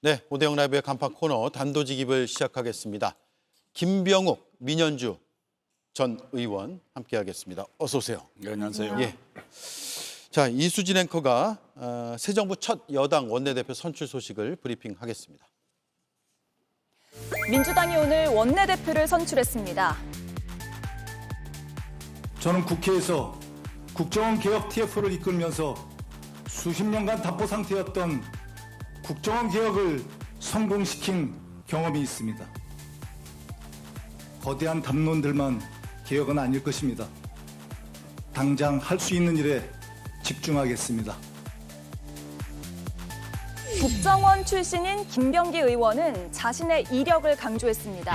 네, 오대영 라이브의 간판 코너 단도직입을 시작하겠습니다. 김병욱, 민현주 전 의원 함께하겠습니다. 어서 오세요. 네, 안녕하세요. 예. 자, 이수진 앵커가 새 정부 첫 여당 원내대표 선출 소식을 브리핑하겠습니다. 민주당이 오늘 원내대표를 선출했습니다. 저는 국회에서 국정원 개혁 TF를 이끌면서 수십 년간 답보 상태였던 국정원 개혁을 성공시킨 경험이 있습니다. 거대한 담론들만 개혁은 아닐 것입니다. 당장 할 수 있는 일에 집중하겠습니다. 국정원 출신인 김병기 의원은 자신의 이력을 강조했습니다.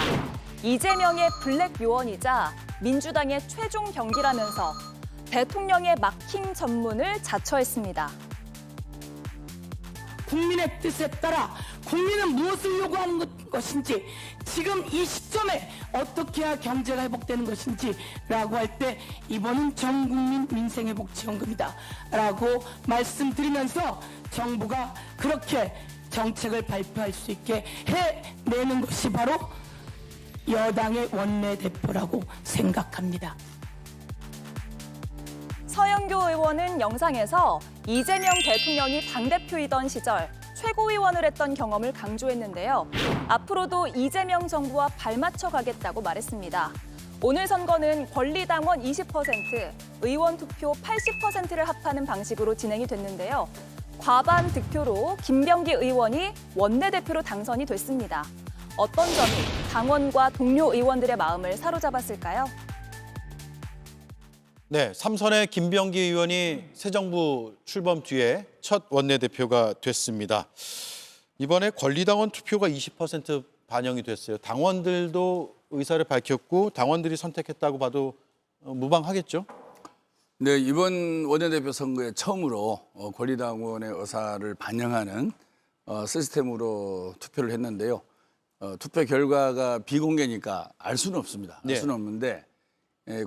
이재명의 블랙 요원이자 민주당의 최종 병기라면서 대통령의 마킹 전문을 자처했습니다. 국민의 뜻에 따라 국민은 무엇을 요구하는 것인지, 지금 이 시점에 어떻게 해야 경제가 회복되는 것인지라고 할 때 이번은 전국민 민생회복지원금이다 라고 말씀드리면서 정부가 그렇게 정책을 발표할 수 있게 해내는 것이 바로 여당의 원내대표라고 생각합니다. 서영교 의원은 영상에서 이재명 대통령이 당대표이던 시절 최고위원을 했던 경험을 강조했는데요. 앞으로도 이재명 정부와 발맞춰 가겠다고 말했습니다. 오늘 선거는 권리당원 20%, 의원 투표 80%를 합하는 방식으로 진행이 됐는데요. 과반 득표로 김병기 의원이 원내대표로 당선이 됐습니다. 어떤 점이 당원과 동료 의원들의 마음을 사로잡았을까요? 네, 삼선의 김병기 의원이 새 정부 출범 뒤에 첫 원내대표가 됐습니다. 이번에 권리당원 투표가 20% 반영이 됐어요. 당원들도 의사를 밝혔고 당원들이 선택했다고 봐도 무방하겠죠? 네, 이번 원내대표 선거에 처음으로 권리당원의 의사를 반영하는 시스템으로 투표를 했는데요. 투표 결과가 비공개니까 알 수는 없습니다. 알 수는 없는데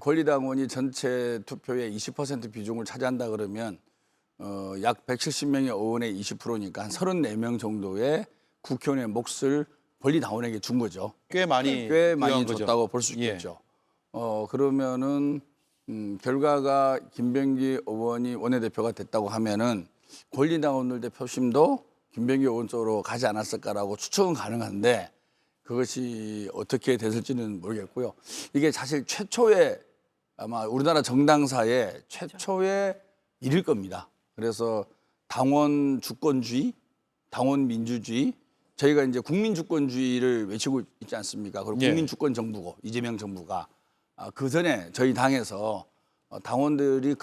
권리당원이 전체 투표의 20% 비중을 차지한다 그러면 약 170명의 의원의 20%니까 한 34명 정도의 국회의원의 몫을 권리당원에게 준 거죠. 꽤 많이 줬다고 볼 수 있겠죠. 그러면은 결과가 김병기 의원이 원내대표가 됐다고 하면은 권리당원들의 표심도 김병기 의원 쪽으로 가지 않았을까라고 추측은 가능한데 그것이 어떻게 됐을지는 모르겠고요. 이게 사실 최초의 아마 우리나라 정당사의 최초의 일일 겁니다. 그래서 당원 주권주의, 당원 민주주의, 저희가 이제 국민 주권주의를 외치고 있지 않습니까? 그리고 국민 주권 정부고 이재명 정부가 그 전에 저희 당에서 당원들이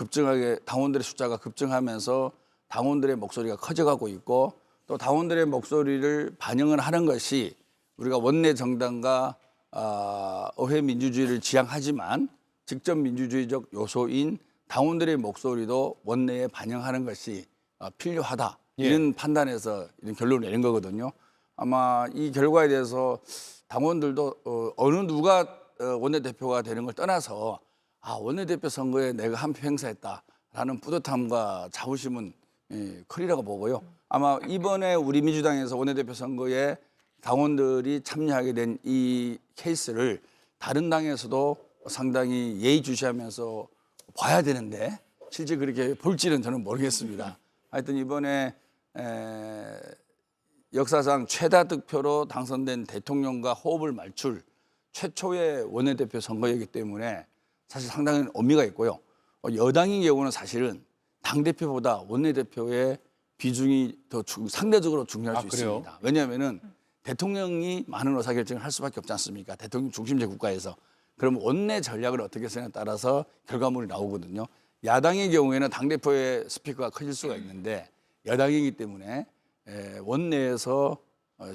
당원들의 숫자가 급증하면서 당원들의 목소리가 커져가고 있고 또 당원들의 목소리를 반영을 하는 것이 우리가 원내 정당과 의회 민주주의를 지향하지만 직접 민주주의적 요소인 당원들의 목소리도 원내에 반영하는 것이 필요하다. 이런 판단에서 이런 결론을 내린 거거든요. 아마 이 결과에 대해서 당원들도 어느 누가 원내대표가 되는 걸 떠나서 원내대표 선거에 내가 한 표 행사했다라는 뿌듯함과 자부심은 크리라고 보고요. 아마 이번에 우리 민주당에서 원내대표 선거에 당원들이 참여하게 된 이 케이스를 다른 당에서도 상당히 예의주시하면서 봐야 되는데 실제 그렇게 볼지는 저는 모르겠습니다. 하여튼 이번에 역사상 최다 득표로 당선된 대통령과 호흡을 맞출 최초의 원내대표 선거이기 때문에 사실 상당히 의미가 있고요. 여당의 경우는 사실은 당대표보다 원내대표의 비중이 더 상대적으로 중요할 수 있습니다. 왜냐하면은 대통령이 많은 의사결정을 할 수밖에 없지 않습니까? 대통령 중심제 국가에서. 그럼 원내 전략을 어떻게 쓰냐에 따라서 결과물이 나오거든요. 야당의 경우에는 당대표의 스피커가 커질 수가 있는데 여당이기 때문에 원내에서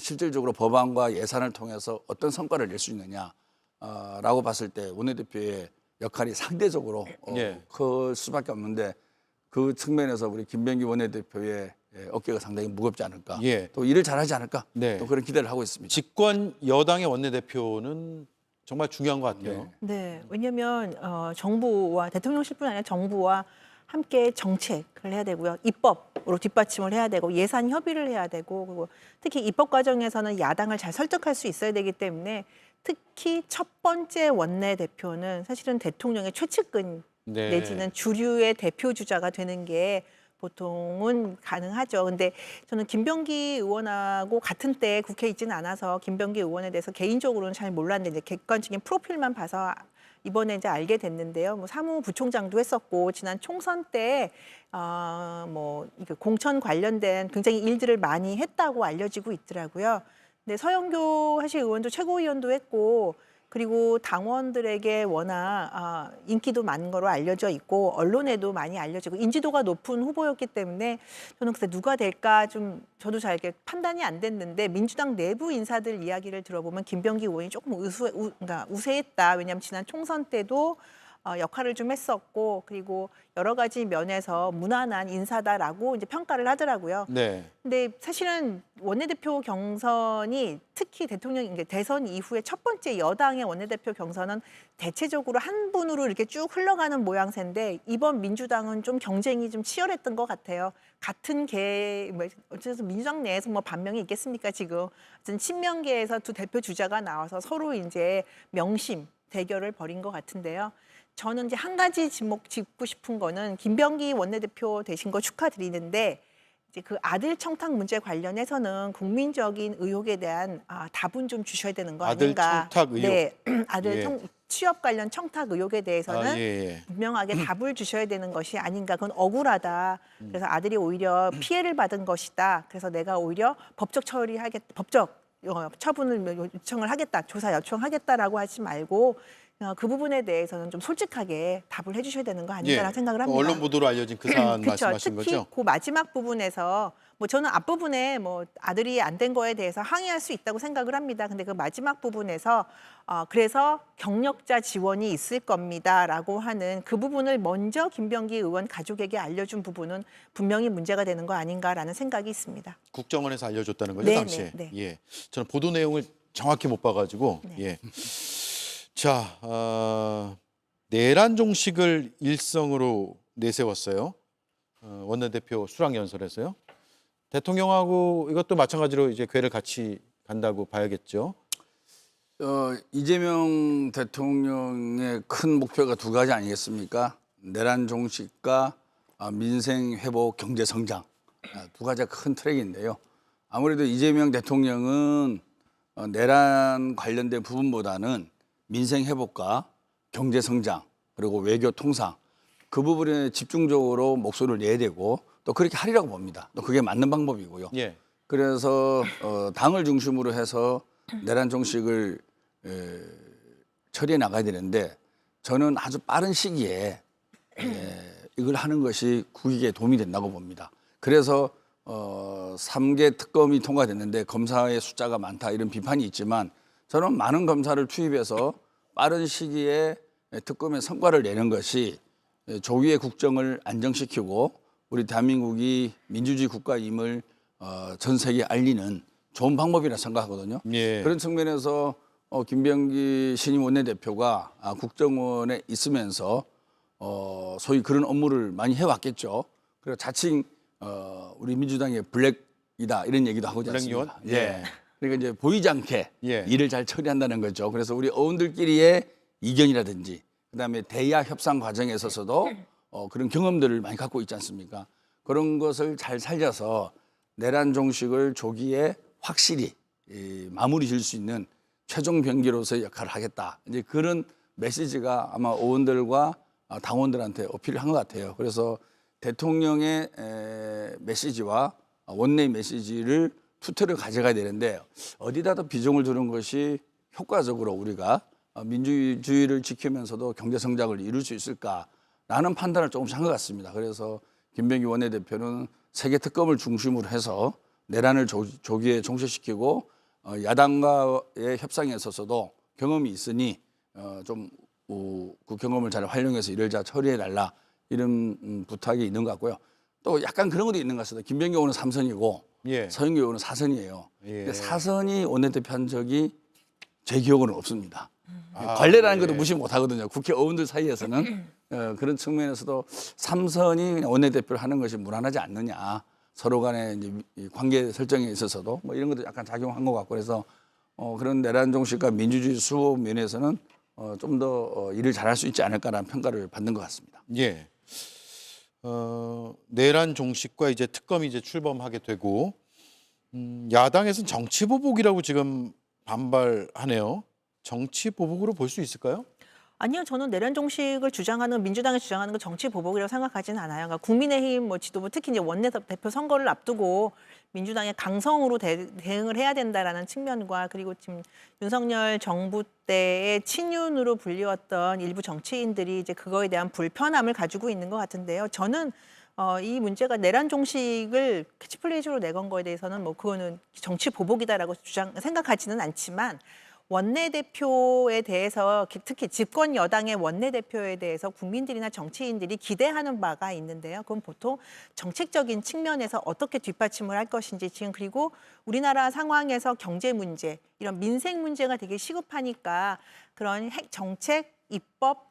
실질적으로 법안과 예산을 통해서 어떤 성과를 낼 수 있느냐라고 봤을 때 원내대표의 역할이 상대적으로 클 수밖에 없는데 그 측면에서 우리 김병기 원내대표의 어깨가 상당히 무겁지 않을까. 또 일을 잘하지 않을까. 또 그런 기대를 하고 있습니다. 집권 여당의 원내대표는 정말 중요한 것 같아요. 네, 왜냐하면 정부와 대통령실뿐 아니라 정부와 함께 정책을 해야 되고요. 입법으로 뒷받침을 해야 되고 예산 협의를 해야 되고 그리고 특히 입법 과정에서는 야당을 잘 설득할 수 있어야 되기 때문에 특히 첫 번째 원내대표는 사실은 대통령의 최측근 네. 내지는 주류의 대표 주자가 되는 게 보통은 가능하죠. 근데 저는 김병기 의원하고 같은 때 국회에 있지는 않아서 김병기 의원에 대해서 개인적으로는 잘 몰랐는데 이제 객관적인 프로필만 봐서 이번에 이제 알게 됐는데요. 뭐 사무부총장도 했었고 지난 총선 때 뭐 공천 관련된 굉장히 일들을 많이 했다고 알려지고 있더라고요. 근데 서영교 하실 의원도 최고위원도 했고 그리고 당원들에게 워낙 인기도 많은 거로 알려져 있고 언론에도 많이 알려지고 인지도가 높은 후보였기 때문에 저는 그때 누가 될까 좀 저도 잘 이렇게 판단이 안 됐는데 민주당 내부 인사들 이야기를 들어보면 김병기 의원이 조금 그러니까 우세했다. 왜냐하면 지난 총선 때도 역할을 좀 했었고 그리고 여러 가지 면에서 무난한 인사다라고 이제 평가를 하더라고요. 네. 근데 사실은 원내대표 경선이 특히 대선 이후에 첫 번째 여당의 원내대표 경선은 대체적으로 한 분으로 이렇게 쭉 흘러가는 모양새인데 이번 민주당은 좀 경쟁이 좀 치열했던 것 같아요. 같은 어쨌든 민주당 내에서 뭐 반명이 있겠습니까 지금? 어쨌든 친명계에서 두 대표 주자가 나와서 서로 이제 명심 대결을 벌인 것 같은데요. 저는 이제 한 가지 짚고 싶은 거는 김병기 원내대표 되신 거 축하드리는데 이제 그 아들 청탁 문제 관련해서는 국민적인 의혹에 대한 답은 좀 주셔야 되는 거 아들 아닌가? 청탁 의혹. 네, 아들 예. 취업 관련 청탁 의혹에 대해서는 예. 분명하게 답을 주셔야 되는 것이 아닌가. 그건 억울하다. 그래서 아들이 오히려 피해를 받은 것이다. 그래서 내가 오히려 법적 처분을 요청을 하겠다. 조사 요청하겠다라고 하지 말고 그 부분에 대해서는 좀 솔직하게 답을 해주셔야 되는 거 아닌가라는 생각을 합니다. 언론 보도로 알려진 그 사안 그쵸. 말씀하신 특히 거죠? 그 마지막 부분에서 뭐 저는 앞부분에 뭐 아들이 안 된 거에 대해서 항의할 수 있다고 생각을 합니다. 근데 그 마지막 부분에서 그래서 경력자 지원이 있을 겁니다라고 하는 그 부분을 먼저 김병기 의원 가족에게 알려준 부분은 분명히 문제가 되는 거 아닌가라는 생각이 있습니다. 국정원에서 알려줬다는 거죠, 네, 당시에. 네, 네. 예. 저는 보도 내용을 정확히 못 봐가지고. 네. 예. 자, 내란 종식을 일성으로 내세웠어요. 원내대표 수락연설에서요. 대통령하고 이것도 마찬가지로 이제 궤를 같이 간다고 봐야겠죠. 이재명 대통령의 큰 목표가 두 가지 아니겠습니까? 내란 종식과 민생 회복, 경제 성장 두 가지가 큰 트랙인데요. 아무래도 이재명 대통령은 내란 관련된 부분보다는 민생 회복과 경제 성장 그리고 외교 통상 그 부분에 집중적으로 목소리를 내야 되고 또 그렇게 하리라고 봅니다. 또 그게 맞는 방법이고요. 예. 그래서 당을 중심으로 해서 내란 종식을 처리해 나가야 되는데 저는 아주 빠른 시기에 이걸 하는 것이 국익에 도움이 된다고 봅니다. 그래서 3개 특검이 통과됐는데 검사의 숫자가 많다 이런 비판이 있지만 저는 많은 검사를 투입해서 빠른 시기에 특검의 성과를 내는 것이 조기의 국정을 안정시키고 우리 대한민국이 민주주의 국가임을 전 세계에 알리는 좋은 방법이라 생각하거든요. 예. 그런 측면에서 김병기 신임 원내대표가 국정원에 있으면서 소위 그런 업무를 많이 해왔겠죠. 그리고 자칭 우리 민주당의 블랙이다 이런 얘기도 하고 있지 않습니까? 블랙 요원? 예. 그러니까 이제 보이지 않게 예. 일을 잘 처리한다는 거죠. 그래서 우리 의원들끼리의 이견이라든지 그다음에 대야 협상 과정에 있어서도 그런 경험들을 많이 갖고 있지 않습니까? 그런 것을 잘 살려서 내란 종식을 조기에 확실히 마무리 지을 수 있는 최종 병기로서의 역할을 하겠다. 이제 그런 메시지가 아마 의원들과 당원들한테 어필을 한 것 같아요. 그래서 대통령의 메시지와 원내의 메시지를 투표를 가져가야 되는데 어디다 더 비중을 두는 것이 효과적으로 우리가 민주주의를 지키면서도 경제 성장을 이룰 수 있을까라는 판단을 조금씩 한 것 같습니다. 그래서 김병기 원내대표는 세계 특검을 중심으로 해서 내란을 조기에 종식시키고 야당과의 협상에 있어서도 경험이 있으니 좀 그 경험을 잘 활용해서 일을 잘 처리해 달라 이런 부탁이 있는 것 같고요. 또 약간 그런 것도 있는 것 같습니다. 김병기 의원은 3선이고 예. 서영교 의원은 4선이에요. 예. 근데 4선이 원내대표 한 적이 제 기억으로는 없습니다. 관례라는 것도 무시 못 하거든요. 국회의원들 사이에서는 그런 측면에서도 삼선이 그냥 원내대표를 하는 것이 무난하지 않느냐. 서로 간의 이제 이 관계 설정에 있어서도 뭐 이런 것도 약간 작용한 것 같고 그래서 그런 내란 종식과 민주주의 수호 면에서는 좀 더 일을 잘할 수 있지 않을까라는 평가를 받는 것 같습니다. 예. 내란 종식과 이제 특검이 이제 출범하게 되고 야당에서는 정치 보복이라고 지금 반발하네요. 정치 보복으로 볼 수 있을까요? 아니요, 저는 내란 종식을 주장하는 민주당이 주장하는 건 정치 보복이라고 생각하지는 않아요. 그러니까 국민의힘 뭐 지도부 특히 이제 원내대표 선거를 앞두고 민주당의 강성으로 대응을 해야 된다라는 측면과 그리고 지금 윤석열 정부 때의 친윤으로 불리웠던 일부 정치인들이 이제 그거에 대한 불편함을 가지고 있는 것 같은데요. 저는 이 문제가 내란 종식을 캐치플레이즈로 내건 거에 대해서는 뭐 그거는 정치 보복이다라고 생각하지는 않지만. 원내대표에 대해서 특히 집권 여당의 원내대표에 대해서 국민들이나 정치인들이 기대하는 바가 있는데요. 그건 보통 정책적인 측면에서 어떻게 뒷받침을 할 것인지 지금 그리고 우리나라 상황에서 경제 문제, 이런 민생 문제가 되게 시급하니까 그런 정책, 입법,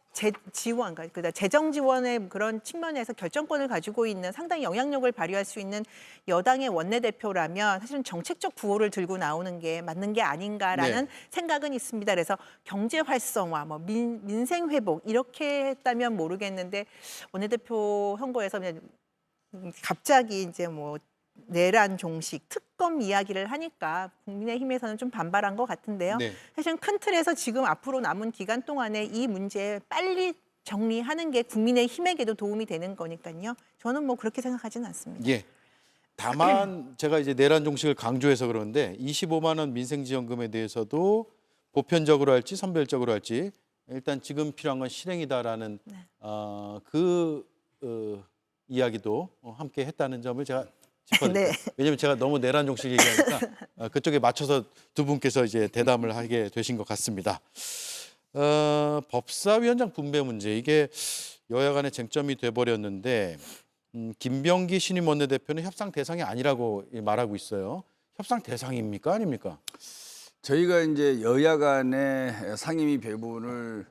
지원, 그러니까 재정 지원의 그런 측면에서 결정권을 가지고 있는 상당히 영향력을 발휘할 수 있는 여당의 원내대표라면 사실은 정책적 구호를 들고 나오는 게 맞는 게 아닌가라는 생각은 있습니다. 그래서 경제 활성화, 뭐 민생 회복 이렇게 했다면 모르겠는데 원내대표 선거에서 그냥 갑자기 이제 뭐 내란 종식, 특검 이야기를 하니까 국민의힘에서는 좀 반발한 것 같은데요. 네. 사실은 큰 틀에서 지금 앞으로 남은 기간 동안에 이 문제 빨리 정리하는 게 국민의힘에게도 도움이 되는 거니까요. 저는 뭐 그렇게 생각하지는 않습니다. 예. 다만 제가 이제 내란 종식을 강조해서 그러는데 25만 원 민생지원금에 대해서도 보편적으로 할지 선별적으로 할지 일단 지금 필요한 건 실행이다라는 이야기도 함께 했다는 점을 제가 짚어드릴게요. 네. 왜냐하면 제가 너무 내란 종식 얘기하니까 그쪽에 맞춰서 두 분께서 이제 대담을 하게 되신 것 같습니다. 법사위원장 분배 문제 이게 여야 간의 쟁점이 돼버렸는데 김병기 신임 원내대표는 협상 대상이 아니라고 말하고 있어요. 협상 대상입니까 아닙니까? 저희가 이제 여야 간의 상임위 배분을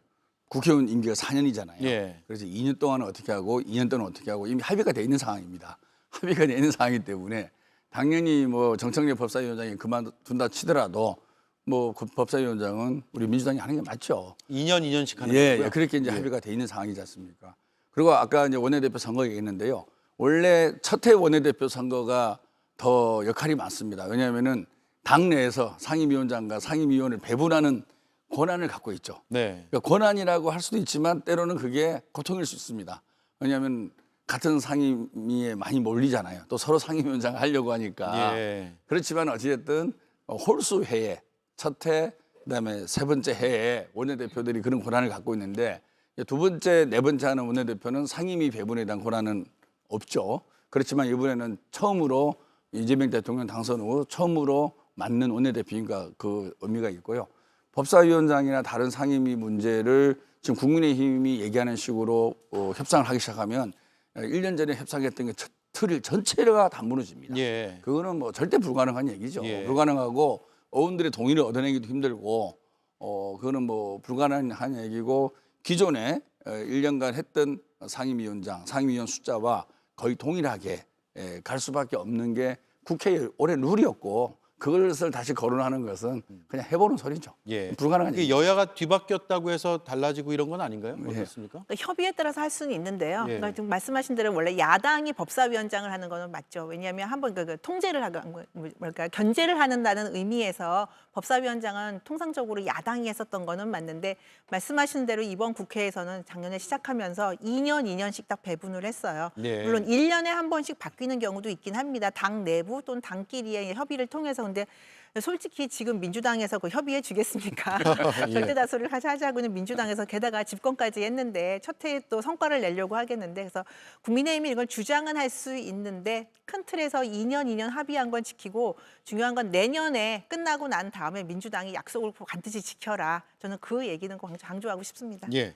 국회의원 임기가 4년이잖아요. 예. 그래서 2년 동안은 어떻게 하고 2년 동안은 어떻게 하고 이미 합의가 돼 있는 상황입니다. 합의가 돼 있는 상황이기 때문에 당연히 뭐 정청래 법사위원장이 그만둔다 치더라도 뭐 그 법사위원장은 우리 민주당이 하는 게 맞죠. 2년씩 하는 예, 거고요. 예, 그렇게 이제 합의가 돼 있는 상황이지 않습니까? 그리고 아까 이제 원내대표 선거 얘기했는데요. 원래 첫 해 원내대표 선거가 더 역할이 많습니다. 왜냐하면은 당 내에서 상임위원장과 상임위원을 배분하는 권한을 갖고 있죠. 네. 그러니까 권한이라고 할 수도 있지만 때로는 그게 고통일 수 있습니다. 왜냐하면 같은 상임위에 많이 몰리잖아요. 또 서로 상임위원장 하려고 하니까. 예. 그렇지만 어찌됐든 홀수 해에 첫 해, 그다음에 세 번째 해에 원내대표들이 그런 권한을 갖고 있는데 두 번째, 네 번째 하는 원내대표는 상임위 배분에 대한 권한은 없죠. 그렇지만 이번에는 처음으로 이재명 대통령 당선 후 처음으로 맞는 원내대표인가 그 의미가 있고요. 법사위원장이나 다른 상임위 문제를 지금 국민의힘이 얘기하는 식으로 협상을 하기 시작하면 1년 전에 협상했던 게 틀을 전체가 다 무너집니다. 예. 그거는 뭐 절대 불가능한 얘기죠. 예. 불가능하고 의원들의 동의를 얻어내기도 힘들고 그거는 뭐 불가능한 얘기고 기존에 1년간 했던 상임위원장, 상임위원 숫자와 거의 동일하게 갈 수밖에 없는 게 국회의 올해 룰이었고 그것을 다시 거론하는 것은 그냥 해보는 소리죠. 예. 불가능한 이게 얘기죠. 여야가 뒤바뀌었다고 해서 달라지고 이런 건 아닌가요? 어떻습니까? 그러니까 협의에 따라서 할 수는 있는데요. 예. 그러니까 지금 말씀하신 대로 원래 야당이 법사위원장을 하는 거는 맞죠. 왜냐하면 한번 그 통제를 하고 뭘까 견제를 한다는 의미에서 법사위원장은 통상적으로 야당이 했었던 거는 맞는데 말씀하신 대로 이번 국회에서는 작년에 시작하면서 2년씩 딱 배분을 했어요. 네. 물론 1년에 한 번씩 바뀌는 경우도 있긴 합니다. 당 내부 또는 당끼리의 협의를 통해서. 근데 솔직히 지금 민주당에서 그 협의해 주겠습니까? 예. 절대 다수를 하자고는 민주당에서 게다가 집권까지 했는데 첫 해에 또 성과를 내려고 하겠는데 그래서 국민의힘이 이걸 주장은 할 수 있는데 큰 틀에서 2년 합의한 건 지키고 중요한 건 내년에 끝나고 난 다음에 민주당이 약속을 반드시 지켜라. 저는 그 얘기는 강조하고 싶습니다. 예.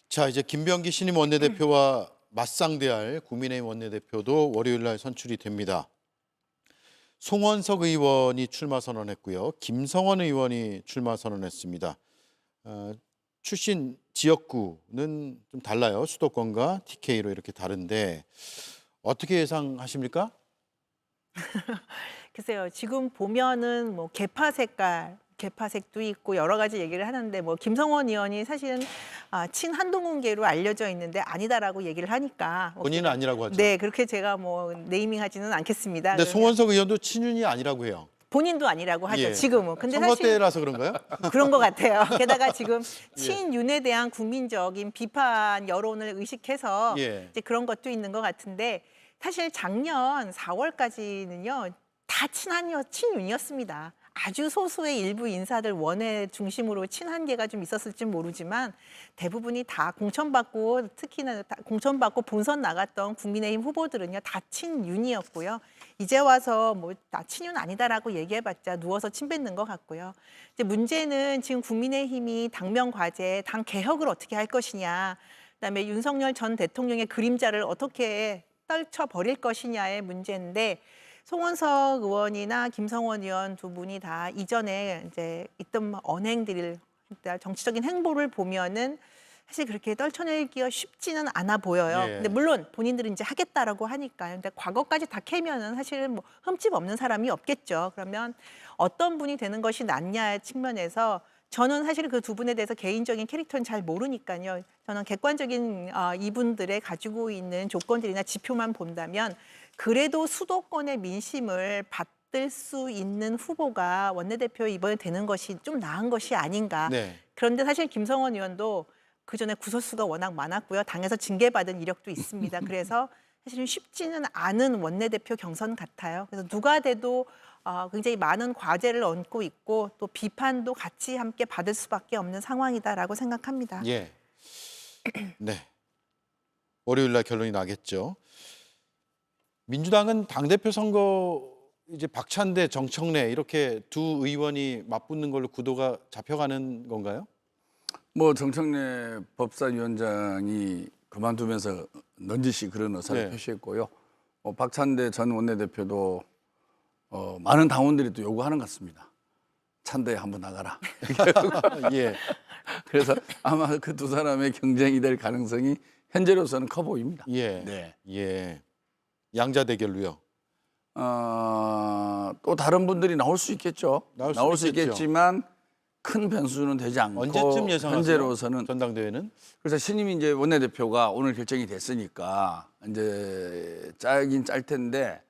자, 이제 김병기 신임 원내대표와 맞상대할 국민의힘 원내대표도 월요일 날 선출이 됩니다. 송원석 의원이 출마 선언했고요. 김성원 의원이 출마 선언했습니다. 출신 지역구는 좀 달라요. 수도권과 TK로 이렇게 다른데 어떻게 예상하십니까? 글쎄요. 지금 보면은 뭐 개파 색깔, 개파색도 있고 여러 가지 얘기를 하는데 뭐 김성원 의원이 사실은 친한동훈계로 알려져 있는데 아니다라고 얘기를 하니까 뭐 본인은 아니라고 하죠. 네, 그렇게 제가 뭐 네이밍하지는 않겠습니다. 근데 그러면 송원석 의원도 친윤이 아니라고 해요. 본인도 아니라고 하죠. 예. 지금은. 근데 선거 사실 때라서 그런가요? 그런 것 같아요. 게다가 지금 예. 친윤에 대한 국민적인 비판 여론을 의식해서 예. 이제 그런 것도 있는 것 같은데 사실 작년 4월까지는요 다 친윤이었습니다. 아주 소수의 일부 인사들 원외 중심으로 친한계가 좀 있었을지 모르지만 대부분이 다 공천받고 특히나 다 공천받고 본선 나갔던 국민의힘 후보들은요 다 친윤이었고요. 이제 와서 뭐 나 친윤 아니다라고 얘기해봤자 누워서 침 뱉는 것 같고요. 이제 문제는 지금 국민의힘이 당면 과제, 당 개혁을 어떻게 할 것이냐, 그다음에 윤석열 전 대통령의 그림자를 어떻게 떨쳐버릴 것이냐의 문제인데. 송원석 의원이나 김성원 의원 두 분이 다 이전에 이제 있던 언행들을 정치적인 행보를 보면은 사실 그렇게 떨쳐내기가 쉽지는 않아 보여요. 예. 근데 물론 본인들은 이제 하겠다라고 하니까요. 근데 과거까지 다 캐면은 사실은 뭐 흠집 없는 사람이 없겠죠. 그러면 어떤 분이 되는 것이 낫냐 측면에서 저는 사실 그 두 분에 대해서 개인적인 캐릭터는 잘 모르니까요. 저는 객관적인 이분들의 가지고 있는 조건들이나 지표만 본다면 그래도 수도권의 민심을 받들 수 있는 후보가 원내대표 이번에 되는 것이 좀 나은 것이 아닌가. 네. 그런데 사실 김성원 의원도 그전에 구설수가 워낙 많았고요. 당에서 징계받은 이력도 있습니다. 그래서 사실은 쉽지는 않은 원내대표 경선 같아요. 그래서 누가 돼도 굉장히 많은 과제를 얹고 있고 또 비판도 같이 함께 받을 수밖에 없는 상황이다라고 생각합니다. 예. 네. 월요일 날 결론이 나겠죠. 민주당은 당대표 선거 이제 박찬대, 정청래 이렇게 두 의원이 맞붙는 걸로 구도가 잡혀가는 건가요? 뭐 정청래 법사위원장이 그만두면서 넌지시 그런 의사를 네. 표시했고요. 박찬대 전 원내대표도 많은 당원들이 또 요구하는 것 같습니다. 찬대에 한번 나가라. 예. 그래서 아마 그 두 사람의 경쟁이 될 가능성이 현재로서는 커 보입니다. 예. 네. 예. 양자 대결로요. 또 다른 분들이 나올 수 있겠죠. 나올 수 있겠죠. 있겠지만 큰 변수는 되지 않고 언제쯤 예상하세요? 현재로서는 전당대회는? 그래서 신임 이제 원내대표가 오늘 결정이 됐으니까 이제 짜긴 짤 텐데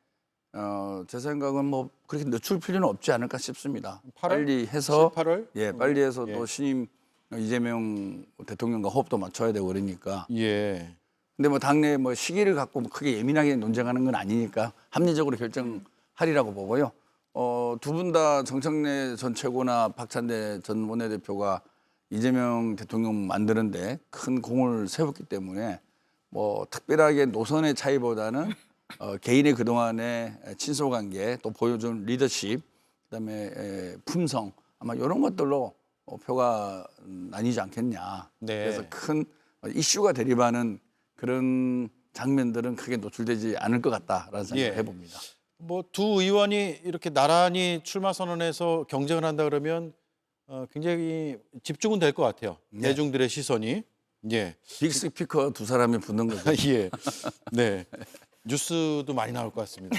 제 생각은 뭐 그렇게 늦출 필요는 없지 않을까 싶습니다. 8월? 빨리 해서 7, 8월? 예, 빨리 해서 예. 또 신임 이재명 대통령과 호흡도 맞춰야 되고 그러니까. 예. 근데 뭐 당내 뭐 시기를 갖고 뭐 크게 예민하게 논쟁하는 건 아니니까 합리적으로 결정하리라고 보고요. 두 분 다 정청래 전 최고나 박찬대 전 원내대표가 이재명 대통령 만드는데 큰 공을 세웠기 때문에 뭐 특별하게 노선의 차이보다는 개인의 그동안의 친소관계 또 보여준 리더십 그다음에 품성 아마 이런 것들로 표가 나뉘지 않겠냐. 네. 그래서 큰 이슈가 대립하는 그런 장면들은 크게 노출되지 않을 것 같다라는 생각을 예. 해봅니다. 뭐 두 의원이 이렇게 나란히 출마 선언해서 경쟁을 한다 그러면 굉장히 집중은 될 것 같아요. 네. 대중들의 시선이. 예. 빅스피커 두 사람이 붙는 거죠. 예. 네. 뉴스도 많이 나올 것 같습니다.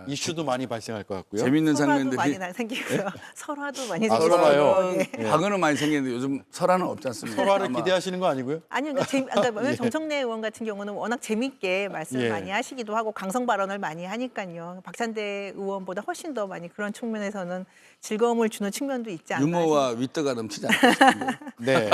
이슈도 많이 발생할 것 같고요. 재밌는 설화도 많이 장면들이 생기고요. 설화도 많이 아, 생기고요. 설화요? 예. 과거는 많이 생기는데 요즘 설화는 없지 않습니까? 설화를 아마 기대하시는 거 아니고요? 아니요, 그러니까 정청래 의원 같은 경우는 워낙 재밌게 말씀을 예. 많이 하시기도 하고 강성 발언을 많이 하니까요. 박찬대 의원보다 훨씬 더 많이 그런 측면에서는 즐거움을 주는 측면도 있지 않나. 유머와 위트가 넘치지 않겠습니까? 네.